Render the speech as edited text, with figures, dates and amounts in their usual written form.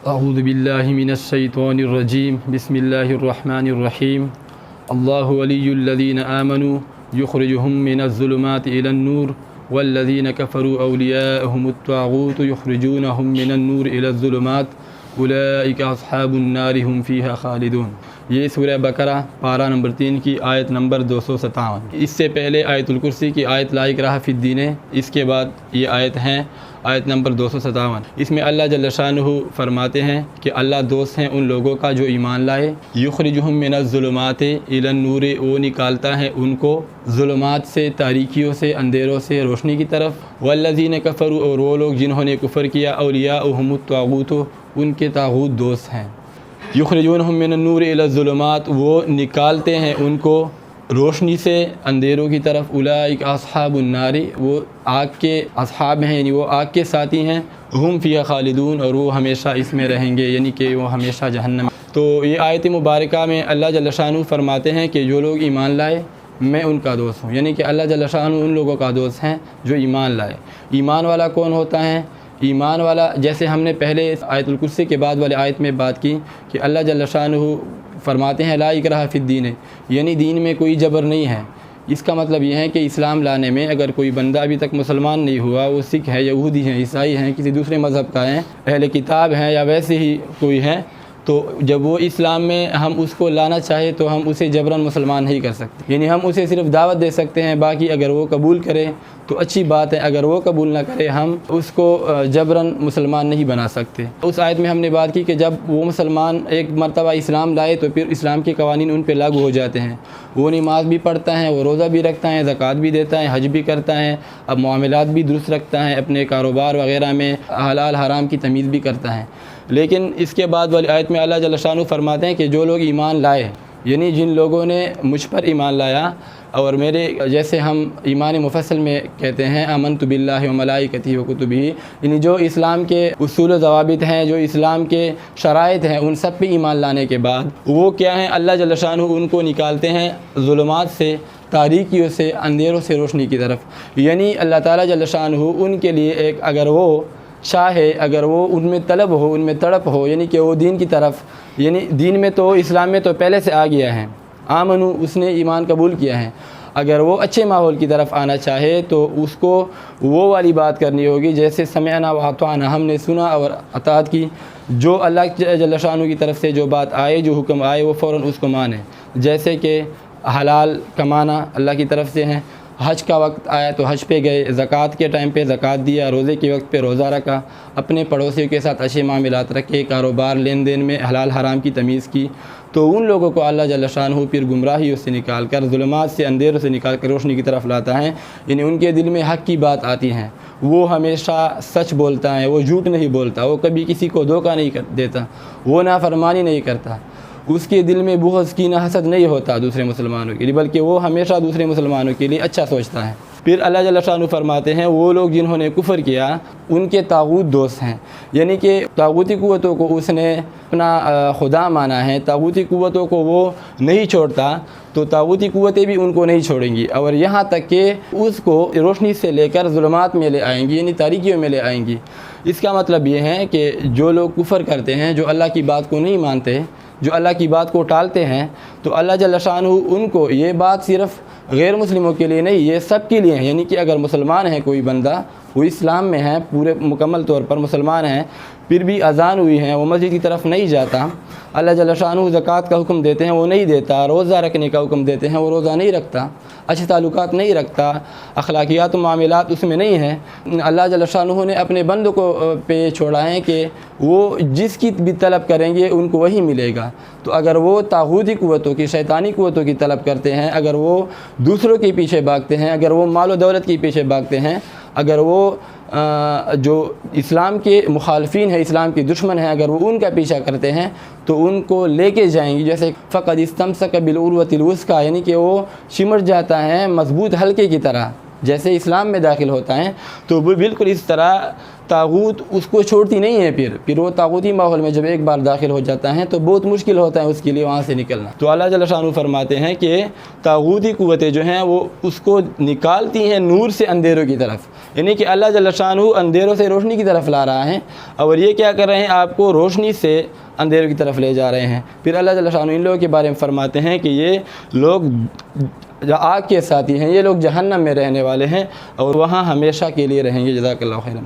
اعوذ باللہ من الشیطان الرجیم بسم اللہ الرحمن الرحیم اللہ ولی الذین آمنوا یخرجہم من الظلمات الی النور والذین کفروا اولیاءہم الطاغوت یخرجونہم من النور الی الظلمات اولئک اصحاب النار ہم فیہا خالدون۔ یہ سورہ بقرہ پارہ نمبر 3 کی آیت نمبر 257۔ اس سے پہلے آیت الکرسی کی آیت لا اکراہ فی الدین ہے، اس کے بعد یہ آیت ہیں آیت نمبر 257۔ اس میں اللہ جل شانہ فرماتے ہیں کہ اللہ دوست ہیں ان لوگوں کا جو ایمان لائے، یخرجہم من الظلمات الی النور، وہ نکالتا ہے ان کو ظلمات سے، تاریکیوں سے، اندھیروں سے روشنی کی طرف، والذین کفروا، اور وہ لوگ جنہوں نے کفر کیا، اولیاءہم الطاغوت، ان کے طاغوت دوست ہیں۔ یخرجونہم من النور الی الظلمات، وہ نکالتے ہیں ان کو روشنی سے اندھیروں کی طرف، اولئک اصحاب النار، وہ آگ کے اصحاب ہیں، یعنی وہ آگ کے ساتھی ہیں، ہم فیہا خالدون، اور وہ ہمیشہ اس میں رہیں گے، یعنی کہ وہ ہمیشہ جہنم۔ تو یہ آیت مبارکہ میں اللہ جل شانہ فرماتے ہیں کہ جو لوگ ایمان لائے میں ان کا دوست ہوں، یعنی کہ اللہ جل شانہ ان لوگوں کا دوست ہیں جو ایمان لائے۔ ایمان والا کون ہوتا ہے؟ ایمان والا، جیسے ہم نے پہلے آیت الکرسی کے بعد والے آیت میں بات کی کہ اللہ جل شانہ فرماتے ہیں لا اکراہ فی الدین، یعنی دین میں کوئی جبر نہیں ہے۔ اس کا مطلب یہ ہے کہ اسلام لانے میں اگر کوئی بندہ ابھی تک مسلمان نہیں ہوا، وہ سکھ ہے، یہودی ہیں، عیسائی ہیں، کسی دوسرے مذہب کا ہے، اہل کتاب ہیں، یا ویسے ہی کوئی ہے، تو جب وہ اسلام میں ہم اس کو لانا چاہے تو ہم اسے جبراً مسلمان نہیں کر سکتے، یعنی ہم اسے صرف دعوت دے سکتے ہیں، باقی اگر وہ قبول کرے تو اچھی بات ہے، اگر وہ قبول نہ کرے ہم اس کو جبراً مسلمان نہیں بنا سکتے۔ اس آیت میں ہم نے بات کی کہ جب وہ مسلمان ایک مرتبہ اسلام لائے تو پھر اسلام کے قوانین ان پہ لاگو ہو جاتے ہیں، وہ نماز بھی پڑھتا ہے، وہ روزہ بھی رکھتا ہے، زکوٰۃ بھی دیتا ہے، حج بھی کرتا ہے، اب معاملات بھی درست رکھتا ہے، اپنے کاروبار وغیرہ میں حلال حرام کی تمیز بھی کرتا ہے۔ لیکن اس کے بعد والی آیت میں اللہ جل شانہ فرماتے ہیں کہ جو لوگ ایمان لائے، یعنی جن لوگوں نے مجھ پر ایمان لایا، اور میرے جیسے ہم ایمان مفصل میں کہتے ہیں آمنت باللہ و ملائکتہ و کتبہ، یعنی جو اسلام کے اصول و ضوابط ہیں، جو اسلام کے شرائط ہیں، ان سب پہ ایمان لانے کے بعد وہ کیا ہیں، اللہ جل شانہ ان کو نکالتے ہیں ظلمات سے، تاریکیوں سے، اندھیروں سے روشنی کی طرف، یعنی اللہ تعالیٰ جل شانہ ان کے لیے ایک اگر وہ چاہے، اگر وہ ان میں طلب ہو، ان میں تڑپ ہو، یعنی کہ وہ دین کی طرف، یعنی دین میں تو اسلام میں تو پہلے سے آ گیا ہے، آمنو، اس نے ایمان قبول کیا ہے، اگر وہ اچھے ماحول کی طرف آنا چاہے تو اس کو وہ والی بات کرنی ہوگی جیسے سمعنا و اطعنا، ہم نے سنا اور اطاعت کی، جو اللہ جل شانہ کی طرف سے جو بات آئے، جو حکم آئے، وہ فوراً اس کو مانے، جیسے کہ حلال کمانا اللہ کی طرف سے ہے، حج کا وقت آیا تو حج پہ گئے، زکوٰۃ کے ٹائم پہ زکوٰۃ دیا، روزے کے وقت پہ روزہ رکھا، اپنے پڑوسیوں کے ساتھ اچھے معاملات رکھے، کاروبار لین دین میں حلال حرام کی تمیز کی، تو ان لوگوں کو اللہ جل شانہ پھر گمراہیوں سے نکال کر، ظلمات سے، اندھیروں سے نکال کر روشنی کی طرف لاتا ہے، یعنی ان کے دل میں حق کی بات آتی ہے، وہ ہمیشہ سچ بولتا ہے، وہ جھوٹ نہیں بولتا، وہ کبھی کسی کو دھوکہ نہیں دیتا، وہ نافرمانی نہیں کرتا، اس کے دل میں بغض کینہ حسد نہیں ہوتا دوسرے مسلمانوں کے لیے، بلکہ وہ ہمیشہ دوسرے مسلمانوں کے لیے اچھا سوچتا ہے۔ پھر اللہ جل شانہ فرماتے ہیں وہ لوگ جنہوں نے کفر کیا ان کے طاغوت دوست ہیں، یعنی کہ طاغوتی قوتوں کو اس نے اپنا خدا مانا ہے، طاغوتی قوتوں کو وہ نہیں چھوڑتا، تو طاغوتی قوتیں بھی ان کو نہیں چھوڑیں گی، اور یہاں تک کہ اس کو روشنی سے لے کر ظلمات میں لے آئیں گی، یعنی تاریکیوں میں لے آئیں گی۔ اس کا مطلب یہ ہے کہ جو لوگ کفر کرتے ہیں، جو اللہ کی بات کو نہیں مانتے، جو اللہ کی بات کو ٹالتے ہیں، تو اللہ جل شانہ ان کو یہ بات صرف غیر مسلموں کے لیے نہیں، یہ سب کے لیے ہے، یعنی کہ اگر مسلمان ہے کوئی بندہ، وہ اسلام میں ہے، پورے مکمل طور پر مسلمان ہیں، پھر بھی اذان ہوئی ہے، وہ مسجد کی طرف نہیں جاتا، اللہ جل شانہ زکوٰۃ کا حکم دیتے ہیں وہ نہیں دیتا، روزہ رکھنے کا حکم دیتے ہیں وہ روزہ نہیں رکھتا، اچھے تعلقات نہیں رکھتا، اخلاقیات و معاملات اس میں نہیں ہیں، اللہ جل شانہ نے اپنے بندوں کو پہ چھوڑا ہے کہ وہ جس کی بھی طلب کریں گے ان کو وہی ملے گا۔ تو اگر وہ طاغوتی قوتوں کی، شیطانی قوتوں کی طلب کرتے ہیں، اگر وہ دوسروں کے پیچھے بھاگتے ہیں، اگر وہ مال و دولت کے پیچھے بھاگتے ہیں، اگر وہ جو اسلام کے مخالفین ہیں، اسلام کے دشمن ہیں، اگر وہ ان کا پیچھا کرتے ہیں تو ان کو لے کے جائیں گی، جیسے فقد استمسک بالعروۃ الوثقی، یعنی کہ وہ چمٹ جاتا ہے مضبوط حلقے کی طرح، جیسے اسلام میں داخل ہوتا ہے تو وہ بالکل اس طرح طاغوت اس کو چھوڑتی نہیں ہے، پھر وہ طاغوتی ماحول میں جب ایک بار داخل ہو جاتا ہے تو بہت مشکل ہوتا ہے اس کے لیے وہاں سے نکلنا۔ تو اللہ جل شانہ فرماتے ہیں کہ طاغوتی قوتیں جو ہیں وہ اس کو نکالتی ہیں نور سے اندھیروں کی طرف، یعنی کہ اللہ جل شانہ اندھیروں سے روشنی کی طرف لا رہا ہے، اور یہ کیا کر رہے ہیں؟ آپ کو روشنی سے اندھیروں کی طرف لے جا رہے ہیں۔ پھر اللہ جل شانہ ان لوگوں کے بارے میں فرماتے ہیں کہ یہ لوگ جو آگ کے ساتھی ہیں، یہ لوگ جہنم میں رہنے والے ہیں اور وہاں ہمیشہ کے لیے رہیں گے۔ جزاک اللہ خیرا۔